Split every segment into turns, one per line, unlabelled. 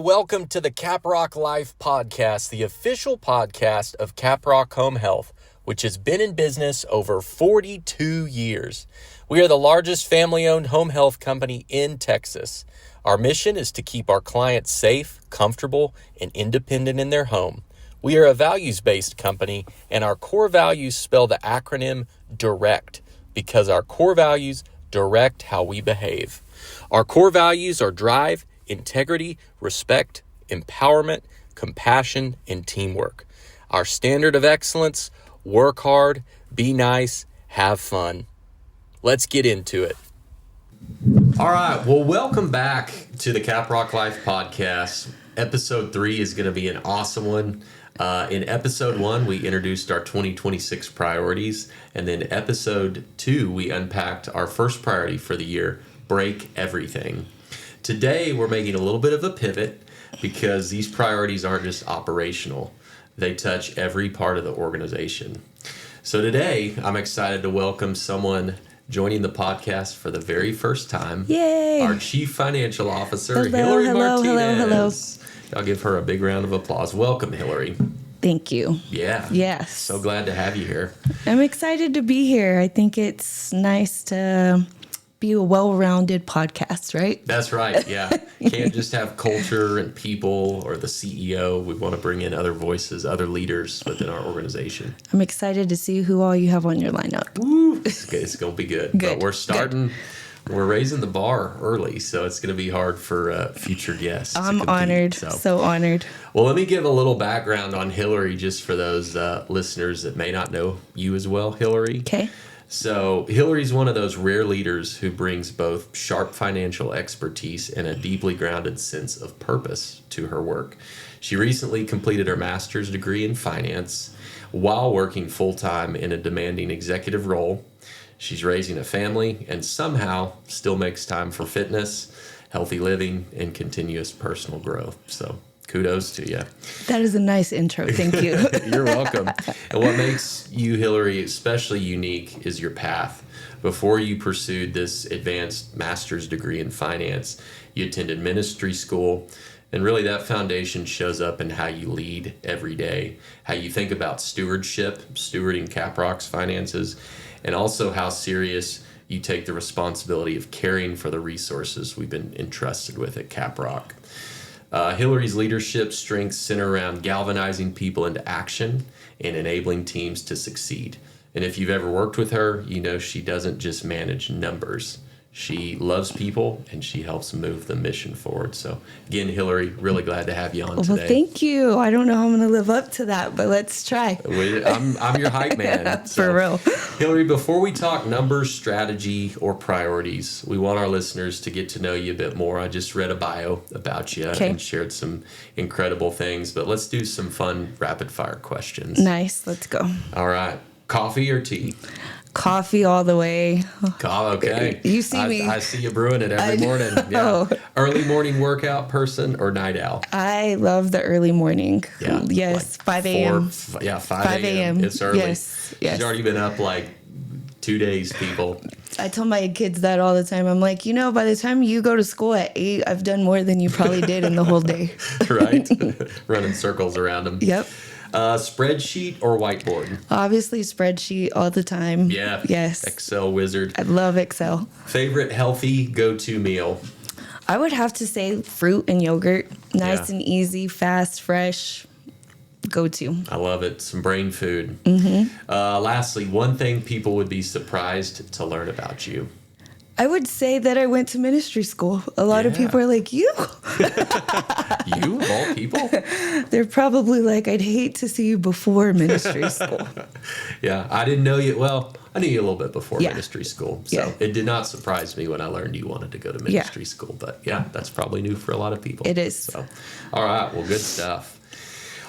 welcome to the Caprock Life Podcast, the official podcast of Caprock Home Health, which has been in business over 42 years. We are the largest family-owned home health company in Texas. Our mission is to keep our clients safe, comfortable, and independent in their home. We are a values-based company, and our core values spell the acronym DIRECT, because our core values direct how we behave. Our core values are drive, integrity, respect, empowerment, compassion, and teamwork. Our standard of excellence: work hard, be nice, have fun. Let's get into it. All right. Well, welcome back to the Caprock Life Podcast. Episode 3 is going to be an awesome one. In episode 1, we introduced our 2026 priorities. And then episode 2, we unpacked our first priority for the year: break everything. Today, we're making a little bit of a pivot because these priorities aren't just operational. They touch every part of the organization. So today, I'm excited to welcome someone joining the podcast for the very first time.
Yay!
Our Chief Financial Officer, Hilary Martinez. I'll give her a big round of applause. Welcome, Hilary.
Thank you.
Yeah.
Yes.
So glad to have you here.
I'm excited to be here. I think it's nice to be a well-rounded podcast, right?
That's right, yeah. Can't just have culture and people or the CEO. We want to bring in other voices, other leaders within our organization.
I'm excited to see who all you have on your lineup.
Woo! It's going to be good.
Good.
But we're starting, we're raising the bar early, so it's going to be hard for future guests.
I'm honored, so honored.
Well, let me give a little background on Hilary just for those listeners that may not know you as well, Hilary.
Okay.
So Hilary's one of those rare leaders who brings both sharp financial expertise and a deeply grounded sense of purpose to her work. She recently completed her master's degree in finance while working full-time in a demanding executive role. She's raising a family and somehow still makes time for fitness, healthy living, and continuous personal growth. So kudos to you.
That is a nice intro. Thank you.
You're welcome. And what makes you, Hilary, especially unique is your path. Before you pursued this advanced master's degree in finance, you attended ministry school. And really that foundation shows up in how you lead every day, how you think about stewardship, stewarding Caprock's finances, and also how serious you take the responsibility of caring for the resources we've been entrusted with at Caprock. Hilary's leadership strengths center around galvanizing people into action and enabling teams to succeed. And if you've ever worked with her, you know she doesn't just manage numbers. She loves people, and she helps move the mission forward. So, again, Hilary, really glad to have you on today.
Well, thank you. I don't know how I'm going to live up to that, but let's try.
I'm your hype man.
For real.
Hilary, before we talk numbers, strategy, or priorities, we want our listeners to get to know you a bit more. I just read a bio about you and shared some incredible things, but let's do some fun rapid-fire questions.
Nice. Let's go.
All right. Coffee or tea?
Coffee all the way.
Okay.
You see me.
I see you brewing it every morning. Yeah. Early morning workout person or night owl?
I love the early morning.
Yeah.
Yes,
like
5 a.m.
5 a.m. It's early.
Yes.
She's already been up like 2 days, people.
I tell my kids that all the time. I'm like, by the time you go to school at 8, I've done more than you probably did in the whole day.
Right? Running circles around them.
Yep.
Spreadsheet or whiteboard?
Obviously, spreadsheet all the time.
Yeah.
Yes.
Excel wizard.
I love Excel.
Favorite healthy go-to meal?
I would have to say fruit and yogurt. Nice and easy, fast, fresh. Go-to.
I love it. Some brain food.
Mm-hmm.
Lastly, one thing people would be surprised to learn about you.
I would say that I went to ministry school. A lot of people are like, you?
You, of all people?
They're probably like, I'd hate to see you before ministry school.
Yeah, I didn't know you. Well, I knew you a little bit before ministry school. So it did not surprise me when I learned you wanted to go to ministry school. But that's probably new for a lot of people.
It is.
So, all right, well, good stuff.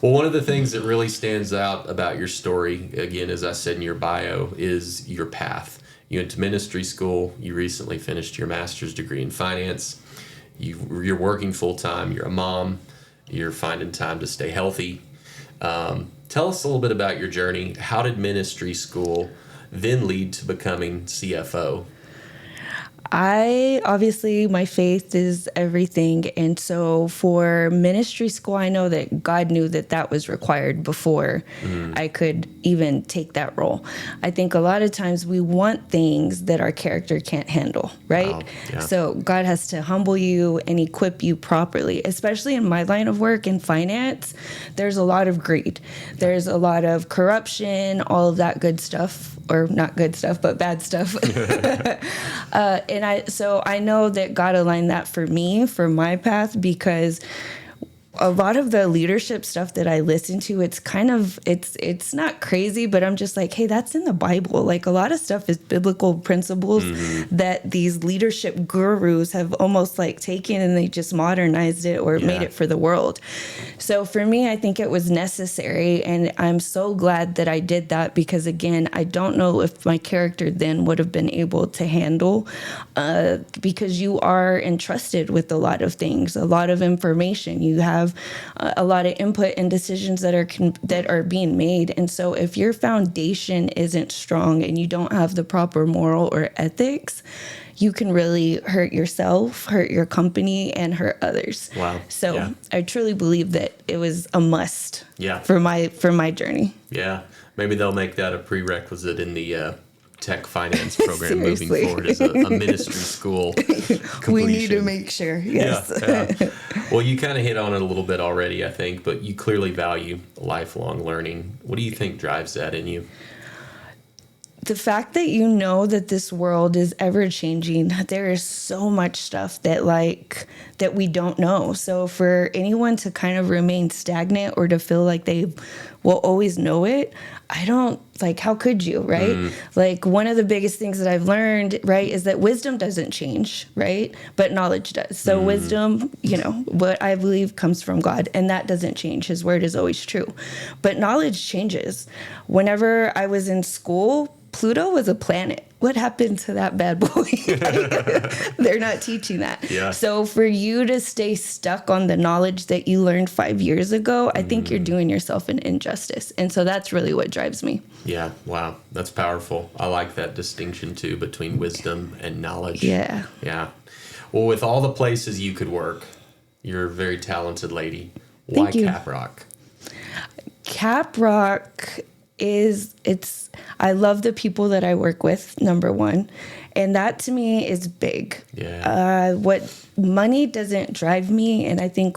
Well, one of the things that really stands out about your story, again, as I said in your bio, is your path. You went to ministry school. You recently finished your master's degree in finance. You're working full-time. You're a mom. You're finding time to stay healthy. Tell us a little bit about your journey. How did ministry school then lead to becoming CFO?
Obviously, my faith is everything. And so for ministry school, I know that God knew that that was required before I could even take that role. I think a lot of times we want things that our character can't handle, right?
Wow. Yeah.
So God has to humble you and equip you properly, especially in my line of work in finance. There's a lot of greed. There's a lot of corruption, all of that good stuff, or not good stuff, but bad stuff. So I know that God aligned that for me, for my path, because a lot of the leadership stuff that I listen to, it's kind of, it's not crazy, but I'm just like, hey, that's in the Bible. Like, a lot of stuff is biblical principles that these leadership gurus have almost like taken and they just modernized it or made it for the world. So for me, I think it was necessary, and I'm so glad that I did that, because again, I don't know if my character then would have been able to handle, because you are entrusted with a lot of things, a lot of information. You have a lot of input and decisions that are being made. And so if your foundation isn't strong and you don't have the proper moral or ethics, you can really hurt yourself, hurt your company, and hurt others.
Wow.
So I truly believe that it was a must for my journey.
Yeah. Maybe they'll make that a prerequisite in the tech finance program moving forward as a ministry school completion.
We need to make sure. Yes.
Yeah. Well, you kind of hit on it a little bit already, I think, but you clearly value lifelong learning. What do you think drives that in you?
The fact that you know that this world is ever changing, there is so much stuff that we don't know. So for anyone to kind of remain stagnant or to feel like they will always know it, how could you, right? Like, one of the biggest things that I've learned, right, is that wisdom doesn't change, right? But knowledge does. So wisdom, what I believe comes from God, and that doesn't change. His word is always true. But knowledge changes. Whenever I was in school, Pluto was a planet. What happened to that bad boy? They're not teaching that. Yeah. So for you to stay stuck on the knowledge that you learned 5 years ago, I think you're doing yourself an injustice. And so that's really what drives me. Yeah.
Wow. That's powerful. I like that distinction too between wisdom and knowledge.
Yeah.
Yeah. Well, with all the places you could work, you're a very talented lady. Why Caprock?
Caprock I love the people that I work with, number one. And that to me is big.
Yeah.
What money doesn't drive me. And I think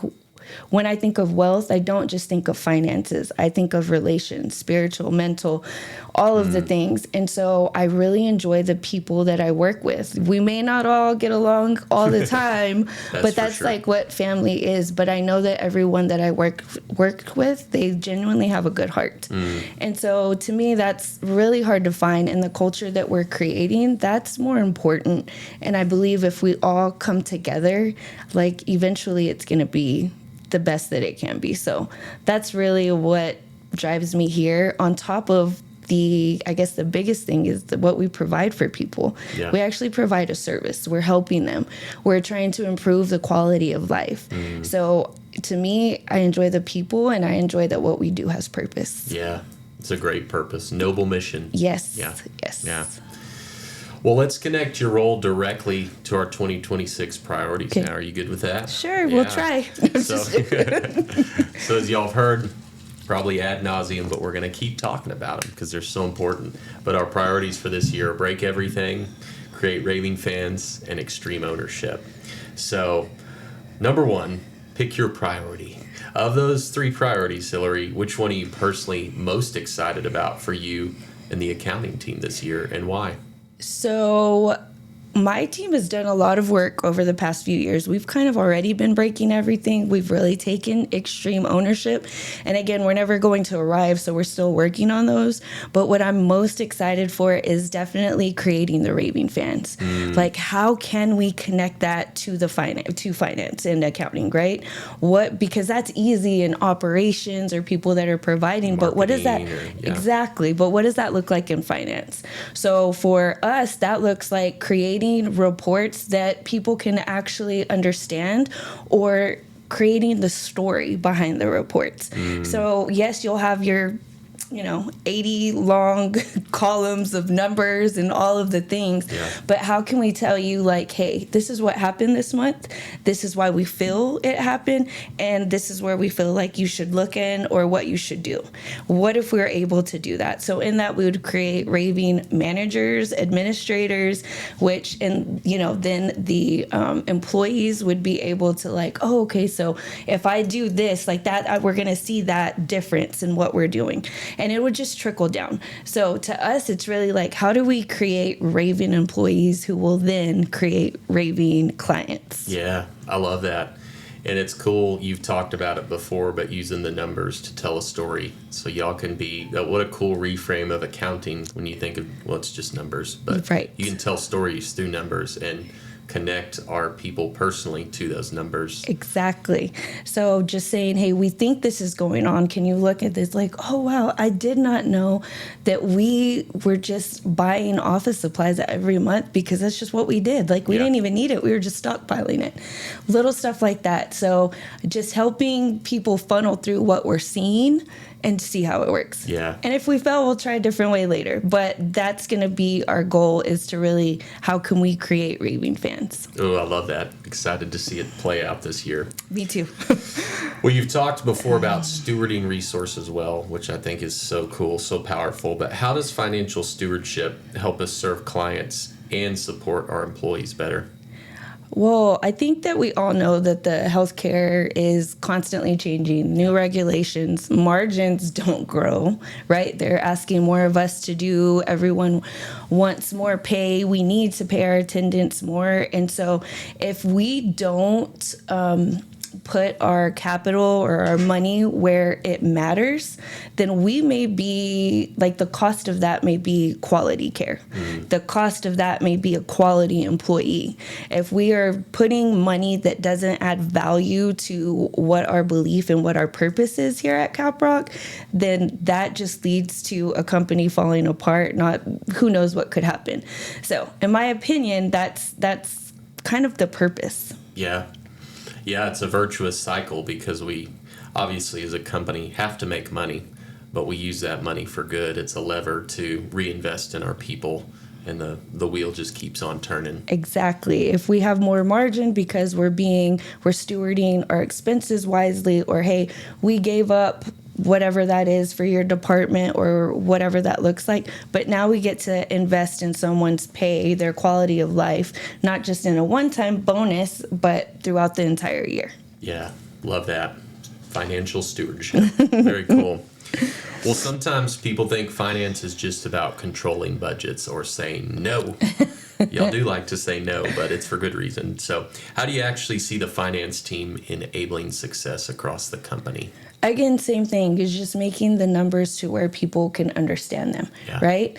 when I think of wealth, I don't just think of finances. I think of relations, spiritual, mental, all of the things. And so I really enjoy the people that I work with. We may not all get along all the time, but that's like what family is. But I know that everyone that I worked with, they genuinely have a good heart. And so to me, that's really hard to find. In the culture that we're creating, that's more important. And I believe if we all come together, like, eventually it's going to be the best that it can be. So that's really what drives me here, on top of the biggest thing is what we provide for people. Yeah. We actually provide a service. We're helping them. We're trying to improve the quality of life. So to me, I enjoy the people, and I enjoy that what we do has purpose.
Yeah. It's a great purpose. Noble mission.
Yes.
Yeah.
Yes.
Yeah. Well, let's connect your role directly to our 2026 priorities. Okay. Now, are you good with that?
Sure, we'll try.
So as y'all have heard, probably ad nauseum, but we're going to keep talking about them because they're so important. But our priorities for this year are break everything, create raving fans, and extreme ownership. So, number one, pick your priority. Of those three priorities, Hilary, which one are you personally most excited about for you and the accounting team this year, and why?
So my team has done a lot of work over the past few years. We've kind of already been breaking everything. We've really taken extreme ownership. And again, we're never going to arrive, so we're still working on those. But what I'm most excited for is definitely creating the raving fans. Like, how can we connect that to the finance and accounting, right? Because that's easy in operations or people that are providing. Marketing, but what does that exactly? But what does that look like in finance? So for us, that looks like creating reports that people can actually understand, or creating the story behind the reports. So yes, you'll have your 80 long columns of numbers and all of the things.
Yeah.
But how can we tell you, like, hey, this is what happened this month. This is why we feel it happened. And this is where we feel like you should look in or what you should do. What if we were able to do that? So in that, we would create raving managers, administrators, which, and, then the employees would be able to like, oh, okay, so if I do this like that, we're going to see that difference in what we're doing. And it would just trickle down. So to us, it's really like, how do we create raving employees who will then create raving clients?
Yeah, I love that. And it's cool, you've talked about it before, but using the numbers to tell a story. So y'all can be, what a cool reframe of accounting when you think of, well, it's just numbers. But
right.
You can tell stories through numbers and connect our people personally to those numbers.
Exactly. So just saying, hey, we think this is going on. Can you look at this? Like, oh, wow, I did not know that we were just buying office supplies every month because that's just what we did. Like, we didn't even need it. We were just stockpiling it. Little stuff like that. So just helping people funnel through what we're seeing and see how it works.
Yeah.
And if we fail, we'll try a different way later. But that's going to be our goal, is to really, how can we create raving fans?
Oh, I love that. Excited to see it play out this year.
Me too.
Well, you've talked before about stewarding resources well, which I think is so cool, so powerful. But how does financial stewardship help us serve clients and support our employees better?
Well, I think that we all know that the healthcare is constantly changing. New regulations, margins don't grow, right? They're asking more of us to do. Everyone wants more pay. We need to pay our attendants more. And so if we don't put our capital or our money where it matters, then we may be, like, the cost of that may be quality care. The cost of that may be a quality employee. If we are putting money that doesn't add value to what our belief and what our purpose is here at Caprock, then that just leads to a company falling apart. Not, who knows what could happen. So in my opinion, that's kind of the purpose.
Yeah. Yeah, it's a virtuous cycle because we obviously as a company have to make money, but we use that money for good. It's a lever to reinvest in our people, and the wheel just keeps on turning.
Exactly. If we have more margin because we're stewarding our expenses wisely, or hey, we gave up whatever that is for your department or whatever that looks like, but now we get to invest in someone's pay, their quality of life, not just in a one-time bonus, but throughout the entire year.
Yeah, love that. Financial stewardship. Very cool. Well, sometimes people think finance is just about controlling budgets or saying no. Y'all do like to say no, but it's for good reason. So how do you actually see the finance team enabling success across the company?
Again, same thing, is just making the numbers to where people can understand them, right?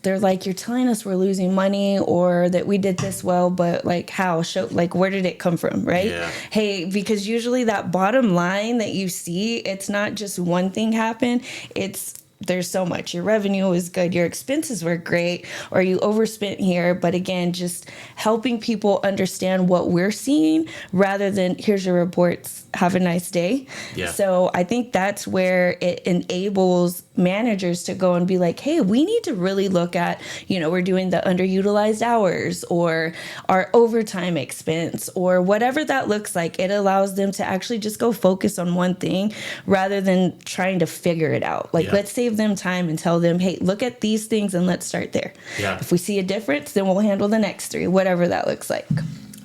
They're like, you're telling us we're losing money or that we did this well, but like how? Where did it come from, right?
Yeah.
Hey, because usually that bottom line that you see, it's not just one thing happen. There's so much. Your revenue is good. Your expenses were great, or you overspent here. But again, just helping people understand what we're seeing rather than here's your reports. Have a nice day.
Yeah.
So I think that's where it enables managers to go and be like, hey, we need to really look at, we're doing the underutilized hours or our overtime expense or whatever that looks like. It allows them to actually just go focus on one thing rather than trying to figure it out. Let's save them time and tell them, hey, look at these things and let's start there.
Yeah.
If we see a difference, then we'll handle the next three, whatever that looks like.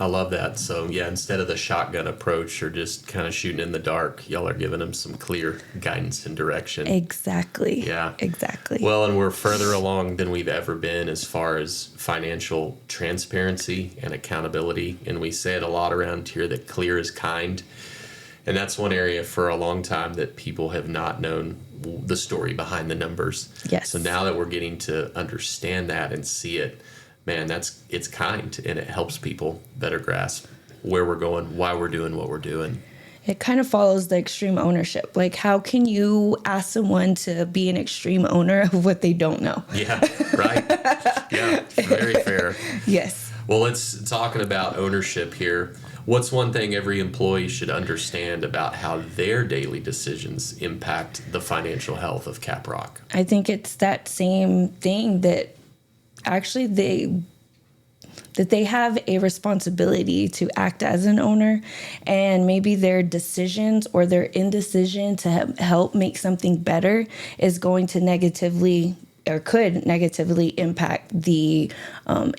I love that. So, instead of the shotgun approach or just kind of shooting in the dark, y'all are giving them some clear guidance and direction.
Exactly.
Yeah.
Exactly.
Well, and we're further along than we've ever been as far as financial transparency and accountability. And we say it a lot around here that clear is kind. And that's one area for a long time that people have not known the story behind the numbers.
Yes.
So now that we're getting to understand that and see it, man, it's kind, and it helps people better grasp where we're going, why we're doing what we're doing.
It kind of follows the extreme ownership. Like, how can you ask someone to be an extreme owner of what they don't know?
Yeah, right. Yeah, very fair.
Yes.
Well, let's talking about ownership here. What's one thing every employee should understand about how their daily decisions impact the financial health of Caprock?
I think it's that same thing that actually they have a responsibility to act as an owner, and maybe their decisions or their indecision to help make something better is going to negatively or could negatively impact the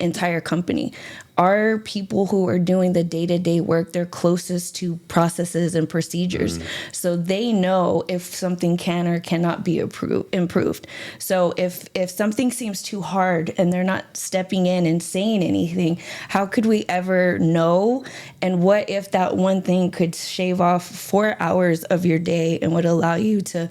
entire company. Our people who are doing the day-to-day work, they're closest to processes and procedures. So they know if something can or cannot be improved. So if something seems too hard and they're not stepping in and saying anything, how could we ever know? And what if that one thing could shave off 4 hours of your day and would allow you to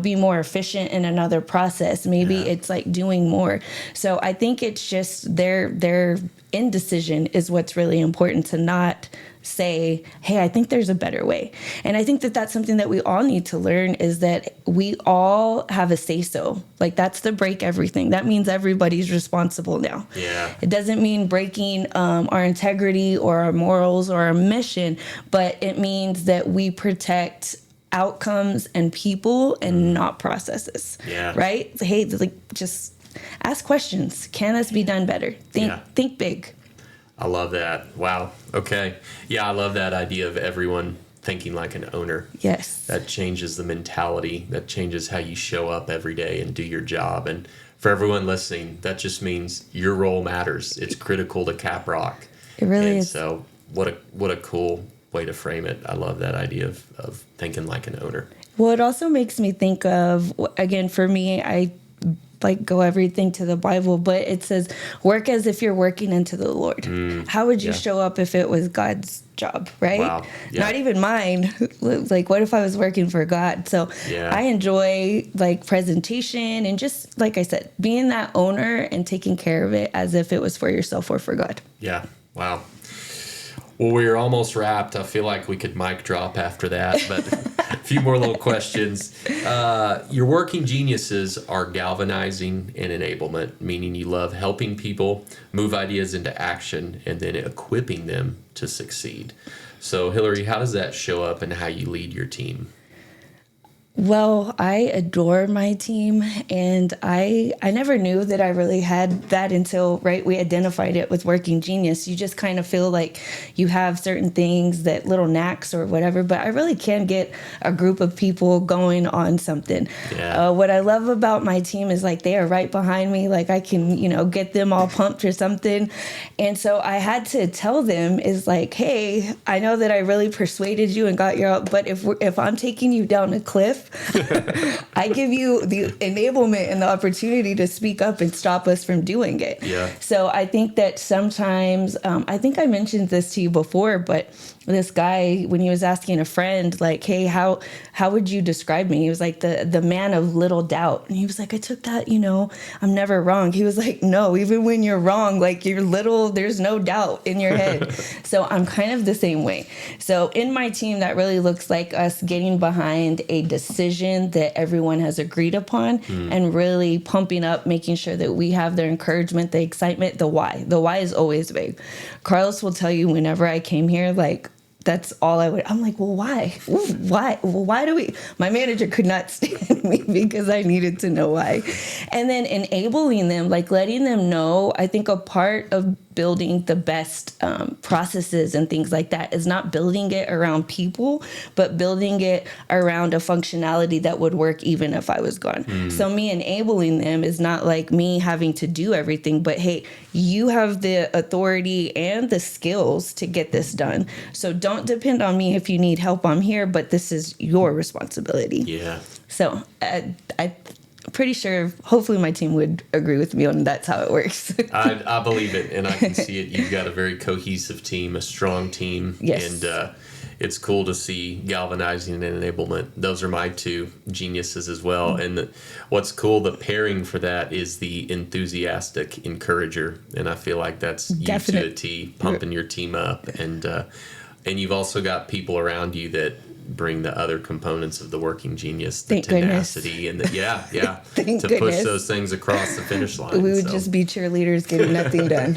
be more efficient in another process? Maybe it's like doing more. So I think it's just their indecision is what's really important, to not say, hey, I think there's a better way. And I think that that's something that we all need to learn, is that we all have a say-so. Like, that's the break everything. That means everybody's responsible now.
Yeah.
It doesn't mean breaking our integrity or our morals or our mission, but it means that we protect outcomes and people and not processes.
Yeah.
Right? Hey, just ask questions. Can this be done better? Think big.
I love that. Wow. Okay. Yeah, I love that idea of everyone thinking like an owner.
Yes.
That changes the mentality. That changes how you show up every day and do your job. And for everyone listening, that just means your role matters. It's critical to Caprock.
It really is.
So what a cool way to frame it. I love that idea of thinking like an owner.
Well, it also makes me think of, again, for me, I go everything to the Bible, but it says, work as if you're working unto the Lord. How would you show up if it was God's job, right?
Wow. Yeah.
Not even mine. Like, what if I was working for God? So I enjoy presentation and just, like I said, being that owner and taking care of it as if it was for yourself or for God.
Yeah. Wow. Well, we're almost wrapped. I feel like we could mic drop after that, but a few more little questions. Your working geniuses are galvanizing and enablement, meaning you love helping people move ideas into action and then equipping them to succeed. So, Hilary, how does that show up in how you lead your team?
Well, I adore my team, and I never knew that I really had that until, we identified it with Working Genius. You just kind of feel like you have certain things, that little knacks or whatever, but I really can get a group of people going on something.
Yeah.
What I love about my team is they are right behind me. I can, get them all pumped or something. And so I had to tell them hey, I know that I really persuaded you and got you out, but if I'm taking you down a cliff, I give you the enablement and the opportunity to speak up and stop us from doing it.
Yeah.
So I think that sometimes, I think I mentioned this to you before, but this guy, when he was asking a friend, hey, how would you describe me? He was the man of little doubt. And he was I took that, I'm never wrong. He was no, even when you're wrong, you're little, there's no doubt in your head. So I'm kind of the same way. So in my team, that really looks like us getting behind a decision that everyone has agreed upon and really pumping up, making sure that we have their encouragement, the excitement, the why. The why is always big. Carlos will tell you whenever I came here, that's all I would. I'm well, why? Why? Well, why do we? My manager could not stand me because I needed to know why. And then enabling them, letting them know, I think a part of building the best processes and things like that is not building it around people, but building it around a functionality that would work even if I was gone. So me enabling them is not me having to do everything, but hey, you have the authority and the skills to get this done. So don't depend on me if you need help. I'm here, but this is your responsibility.
Yeah.
So I'm pretty sure, hopefully my team would agree with me on that's how it works.
I believe it, and I can see it. You've got a very cohesive team, a strong team.
Yes.
And it's cool to see galvanizing and enablement. Those are my two geniuses as well. And what's cool, the pairing for that is the enthusiastic encourager. And I feel like that's you to a T, pumping your team up. And you've also got people around you that bring the other components of the working genius, the tenacity and to push those things across the finish line.
We would just be cheerleaders getting nothing done.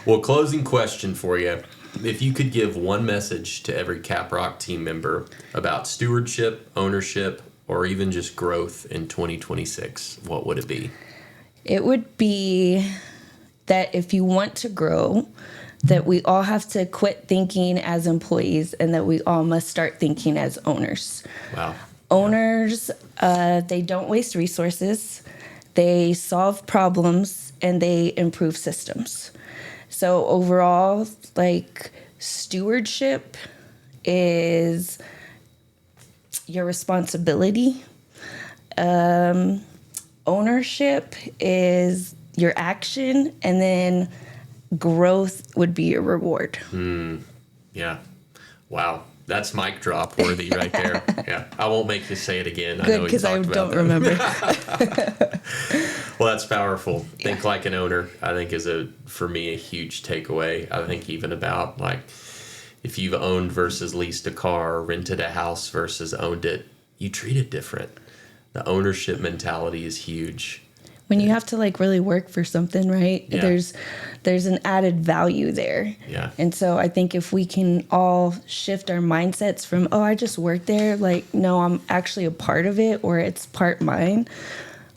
Well, closing question for you. If you could give one message to every Caprock team member about stewardship, ownership, or even just growth in 2026, what would it be?
It would be that if you want to grow, that we all have to quit thinking as employees and that we all must start thinking as owners.
Wow.
Owners, they don't waste resources, they solve problems, and they improve systems. So overall, like, stewardship is your responsibility. Ownership is your action, and then growth would be your reward.
Yeah. Wow. That's mic drop worthy right there. Yeah. I won't make you say it again.
Good, because I don't remember.
Well, that's powerful. Think like an owner, I think, is for me, a huge takeaway. I think even about, like, if you've owned versus leased a car, rented a house versus owned it, you treat it different. The ownership mentality is huge.
When you have to, like, really work for something, right?
Yeah.
There's an added value there.
Yeah.
And so I think if we can all shift our mindsets from, oh, I just work there, like, no, I'm actually a part of it, or it's part mine,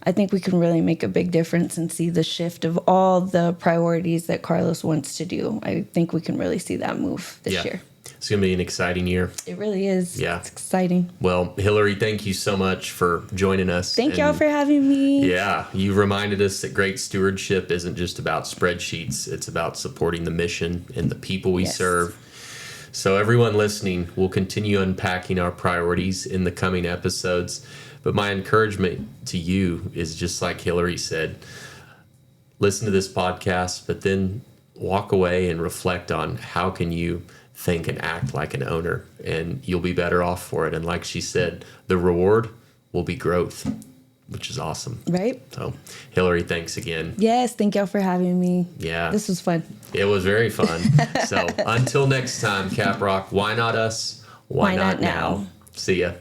I think we can really make a big difference and see the shift of all the priorities that Carlos wants to do. I think we can really see that move this year.
It's going to be an exciting year.
It really is.
Yeah.
It's exciting.
Well, Hilary, thank you so much for joining us.
Thank y'all for having me.
Yeah, you reminded us that great stewardship isn't just about spreadsheets. It's about supporting the mission and the people we serve. So everyone listening, we'll continue unpacking our priorities in the coming episodes. But my encouragement to you is just like Hilary said, listen to this podcast, but then walk away and reflect on how can you think and act like an owner, and you'll be better off for it. And like she said, the reward will be growth, which is awesome.
Right?
So, Hilary, thanks again.
Yes, thank y'all for having me.
Yeah.
This was fun.
It was very fun. So, until next time, Caprock, why not us? Why not now? See ya.